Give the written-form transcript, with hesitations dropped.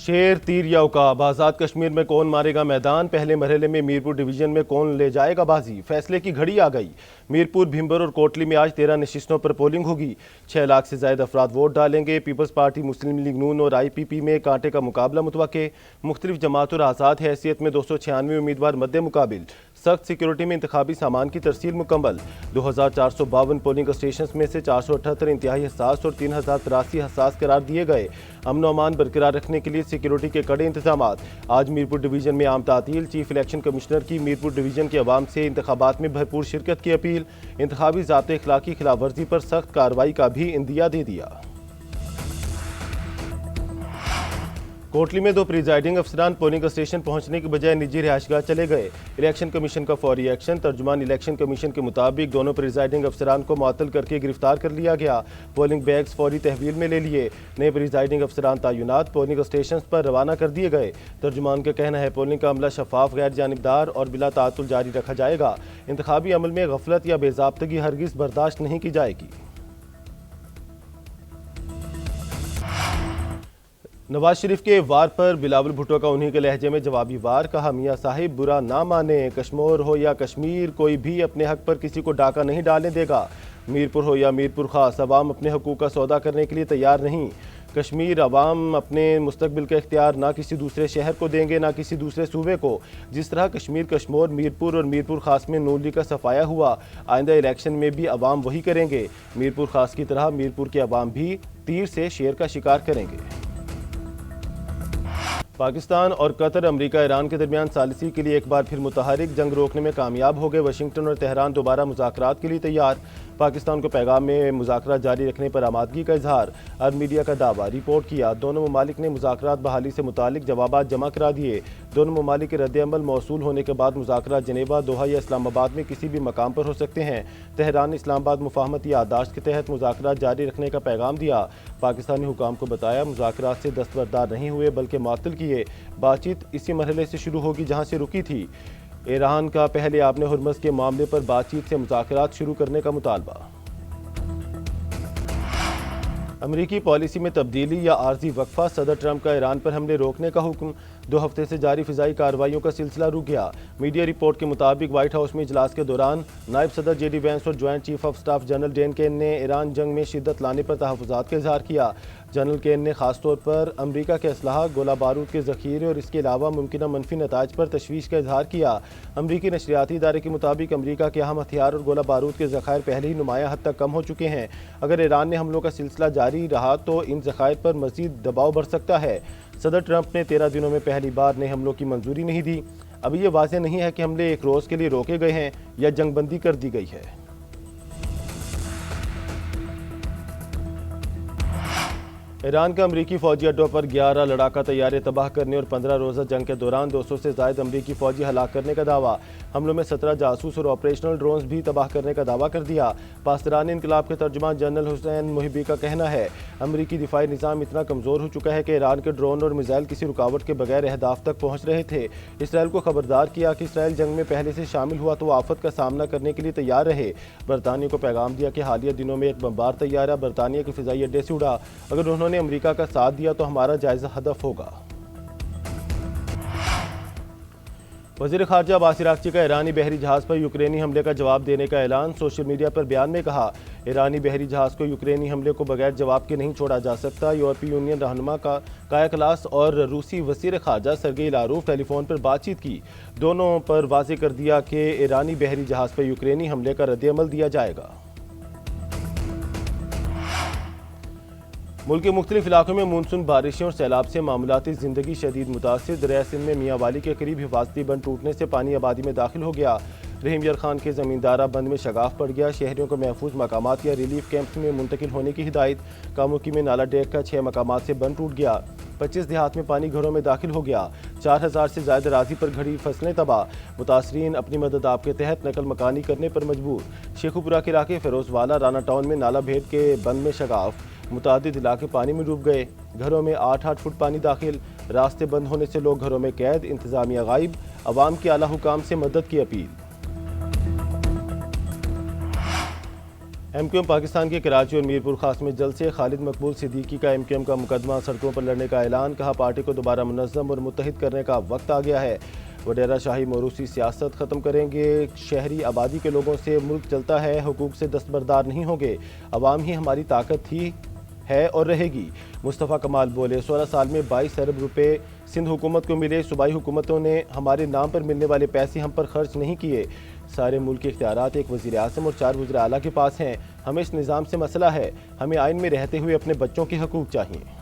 شیر تیر یا عقاب، آزاد کشمیر میں کون مارے گا میدان؟ پہلے مرحلے میں میرپور ڈویژن میں کون لے جائے گا بازی؟ فیصلے کی گھڑی آ گئی۔ میرپور، بھمبر اور کوٹلی میں آج 13 نشستوں پر پولنگ ہوگی۔ 6 لاکھ سے زائد افراد ووٹ ڈالیں گے۔ پیپلز پارٹی، مسلم لیگ نون اور آئی پی پی میں کانٹے کا مقابلہ متوقع۔ مختلف جماعت اور آزاد حیثیت میں 296 امیدوار مد مقابل۔ سخت سیکیورٹی میں انتخابی سامان کی ترسیل مکمل۔ 2452 پولنگ اسٹیشنز میں سے 478 انتہائی حساس اور 3083 حساس قرار دیے گئے۔ امن و امان برقرار رکھنے کے لیے سیکیورٹی کے کڑے انتظامات۔ آج میرپور ڈویژن میں عام تعطیل۔ چیف الیکشن کمشنر کی میرپور ڈویژن کے عوام سے انتخابات میں بھرپور شرکت کی اپیل۔ انتخابی ضابطے اخلاقی خلاف ورزی پر سخت کارروائی کا بھی عندیہ دے دیا۔ کوٹلی میں 2 پریزائڈنگ افسران پولنگ اسٹیشن پہنچنے کی بجائے نجی رہائش گاہ چلے گئے۔ الیکشن کمیشن کا فوری ایکشن۔ ترجمان الیکشن کمیشن کے مطابق دونوں پریزائڈنگ افسران کو معطل کر کے گرفتار کر لیا گیا۔ پولنگ بیگز فوری تحویل میں لے لیے۔ نئے پریزائڈنگ افسران تعینات پولنگ اسٹیشنز پر روانہ کر دیے گئے۔ ترجمان کا کہنا ہے پولنگ کا عملہ شفاف، غیر جانبدار اور بلا تعطل جاری رکھا جائے گا۔ انتخابی عمل میں غفلت یا بے ضابطگی ہرگز برداشت نہیں کی جائے گی۔ نواز شریف کے وار پر بلاول بھٹو کا انہی کے لہجے میں جوابی وار۔ کہا میاں صاحب برا نہ مانیں، کشمور ہو یا کشمیر، کوئی بھی اپنے حق پر کسی کو ڈاکہ نہیں ڈالنے دے گا۔ میرپور ہو یا میرپور خاص، عوام اپنے حقوق کا سودا کرنے کے لیے تیار نہیں۔ کشمیر عوام اپنے مستقبل کا اختیار نہ کسی دوسرے شہر کو دیں گے، نہ کسی دوسرے صوبے کو۔ جس طرح کشمیر، کشمور، میرپور اور میرپور خاص میں نون لیگ کا صفایا ہوا، آئندہ الیکشن میں بھی عوام وہی کریں گے۔ میرپور خاص کی طرح میرپور کے عوام بھی تیر سے شیر کا شکار کریں گے۔ پاکستان اور قطر امریکہ ایران کے درمیان ثالثی کے لیے ایک بار پھر متحرک، جنگ روکنے میں کامیاب ہو گئے۔ واشنگٹن اور تہران دوبارہ مذاکرات کے لیے تیار۔ پاکستان کو پیغام میں مذاکرات جاری رکھنے پر آمادگی کا اظہار۔ عرب میڈیا کا دعویٰ رپورٹ کیا دونوں ممالک نے مذاکرات بحالی سے متعلق جوابات جمع کرا دیے۔ دونوں ممالک کے رد عمل موصول ہونے کے بعد مذاکرات جنیوا، دوحہ یا اسلام آباد میں کسی بھی مقام پر ہو سکتے ہیں۔ تہران نے اسلام آباد مفاہمتی یادداشت کے تحت مذاکرات جاری رکھنے کا پیغام دیا۔ پاکستانی حکام کو بتایا مذاکرات سے دستبردار نہیں ہوئے بلکہ معطل کیے۔ بات چیت اسی مرحلے سے شروع ہوگی جہاں سے رکی تھی۔ ایران کا پہلے آبِ ہرمز کے معاملے پر بات چیت سے مذاکرات شروع کرنے کا مطالبہ۔ امریکی پالیسی میں تبدیلی یا عارضی وقفہ، صدر ٹرمپ کا ایران پر حملے روکنے کا حکم۔ 2 ہفتے سے جاری فضائی کارروائیوں کا سلسلہ رک گیا۔ میڈیا رپورٹ کے مطابق وائٹ ہاؤس میں اجلاس کے دوران نائب صدر جے ڈی وینس اور joint chief of staff general Dan Caine نے ایران جنگ میں شدت لانے پر تحفظات کا اظہار کیا۔ جنرل کین نے خاص طور پر امریکہ کے اسلحہ، گولہ بارود کے ذخیرے اور اس کے علاوہ ممکنہ منفی نتائج پر تشویش کا اظہار کیا۔ امریکی نشریاتی ادارے کے مطابق امریکہ کے اہم ہتھیار اور گولہ بارود کے ذخائر پہلے ہی نمایاں حد تک کم ہو چکے ہیں۔ اگر ایران نے حملوں کا سلسلہ جاری رہا تو ان ذخائر پر مزید دباؤ بڑھ سکتا ہے۔ صدر ٹرمپ نے 13 دنوں میں پہلی بار نئے حملوں کی منظوری نہیں دی۔ ابھی یہ واضح نہیں ہے کہ حملے ایک روز کے لیے روکے گئے ہیں یا جنگ بندی کر دی گئی ہے۔ ایران کا امریکی فوجی اڈوں پر 11 لڑاکا طیارے تباہ کرنے اور 15 روزہ جنگ کے دوران 200 سے زائد امریکی فوجی ہلاک کرنے کا دعویٰ۔ حملوں میں 17 جاسوس اور آپریشنل ڈرونز بھی تباہ کرنے کا دعویٰ کر دیا۔ پاسداران انقلاب کے ترجمان جنرل حسین محبی کا کہنا ہے امریکی دفاعی نظام اتنا کمزور ہو چکا ہے کہ ایران کے ڈرون اور میزائل کسی رکاوٹ کے بغیر اہداف تک پہنچ رہے تھے۔ اسرائیل کو خبردار کیا کہ اسرائیل جنگ میں پہلے سے شامل ہوا تو آفت کا سامنا کرنے کے لیے تیار رہے۔ برطانیہ کو پیغام دیا کہ حالیہ دنوں میں ایک بمبار طیارہ برطانیہ کے فضائی اڈے سے اڑا۔ اگر انہوں نے امریکہ کا ساتھ دیا تو ہمارا جائزہ ہدف ہوگا۔ وزیر خارجہ عباس عراقچی کا ایرانی بحری جہاز پر یوکرینی حملے کا جواب دینے کا اعلان۔ سوشل میڈیا پر بیان میں کہا ایرانی بحری جہاز کو یوکرینی حملے کو بغیر جواب کے نہیں چھوڑا جا سکتا۔ یورپی یونین رہنما کایا کلاس اور روسی وزیر خارجہ سرگئی لاروف ٹیلی فون پر بات چیت کی۔ دونوں پر واضح کر دیا کہ ایرانی بحری جہاز پر یوکرینی حملے کا رد عمل دیا جائے گا۔ ملک کے مختلف علاقوں میں مونسون بارشیں اور سیلاب سے معمولاتی زندگی شدید متاثر۔ دریائے سندھ میں میاں والی کے قریب حفاظتی بند ٹوٹنے سے پانی آبادی میں داخل ہو گیا۔ رحیم یار خان کے زمیندارہ بند میں شگاف پڑ گیا۔ شہریوں کو محفوظ مقامات یا ریلیف کیمپس میں منتقل ہونے کی ہدایت۔ کاموکی میں نالا ڈیک کا 6 مقامات سے بند ٹوٹ گیا۔ 25 دیہات میں پانی گھروں میں داخل ہو گیا۔ 4000 سے زائد اراضی پر گھڑی فصلیں تباہ۔ متاثرین اپنی مدد آپ کے تحت نقل مکانی کرنے پر مجبور۔ شیخوپورہ کے علاقے فیروز والا رانا ٹاؤن میں نالا بھیٹ کے بند میں شگاف۔ متعدد علاقے پانی میں ڈوب گئے۔ گھروں میں 8 فٹ پانی داخل۔ راستے بند ہونے سے لوگ گھروں میں قید۔ انتظامیہ غائب۔ عوام کی اعلیٰ حکام سے مدد کی appeal. M Q M Pakistan کے کراچی اور میرپور خاص میں جلد سے خالد مقبول صدیقی کا ایم کیو ایم کا مقدمہ سڑکوں پر لڑنے کا اعلان، کہا پارٹی کو دوبارہ منظم اور متحد کرنے کا وقت آ گیا ہے۔ وڈیرا شاہی موروثی سیاست ختم کریں گے، شہری آبادی کے لوگوں سے ملک چلتا ہے، حقوق سے دستبردار نہیں ہوں گے، عوام ہی ہماری طاقت ہی ہے اور رہے گی۔ مصطفیٰ کمال بولے، 16 سال میں 22 ارب روپے سندھ حکومت کو ملے، صوبائی حکومتوں نے ہمارے نام پر ملنے والے پیسے ہم پر خرچ نہیں کیے۔ سارے ملک کے اختیارات ایک وزیر اعظم اور 4 وزراء اعلیٰ کے پاس ہیں، ہمیں اس نظام سے مسئلہ ہے، ہمیں آئین میں رہتے ہوئے اپنے بچوں کے حقوق چاہیے۔